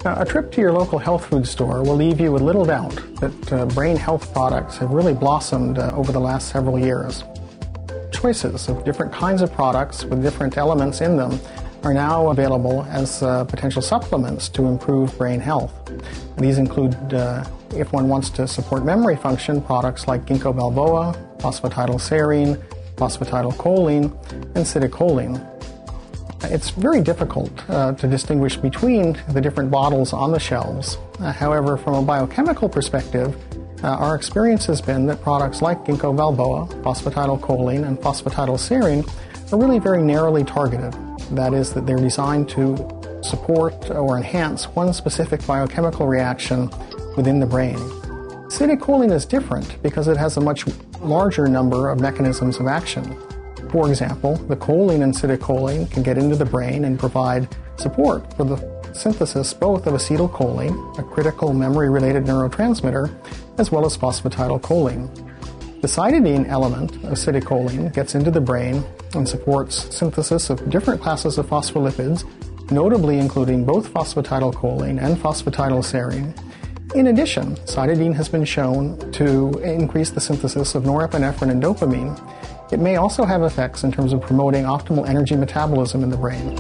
A trip to your local health food store will leave you with little doubt that brain health products have really blossomed over the last several years. Choices of different kinds of products with different elements in them are now available as potential supplements to improve brain health. These include, if one wants to support memory function, products like ginkgo biloba, phosphatidylserine, phosphatidylcholine, and citicoline. It's very difficult to distinguish between the different bottles on the shelves. However, from a biochemical perspective, our experience has been that products like ginkgo biloba, phosphatidylcholine, and phosphatidylserine are really very narrowly targeted. That is, that they're designed to support or enhance one specific biochemical reaction within the brain. Citicoline is different because it has a much larger number of mechanisms of action. For example, the choline in citicoline can get into the brain and provide support for the synthesis both of acetylcholine, a critical memory-related neurotransmitter, as well as phosphatidylcholine. The cytidine element of citicoline gets into the brain and supports synthesis of different classes of phospholipids, notably including both phosphatidylcholine and phosphatidylserine. In addition, cytidine has been shown to increase the synthesis of norepinephrine and dopamine. It may also have effects in terms of promoting optimal energy metabolism in the brain.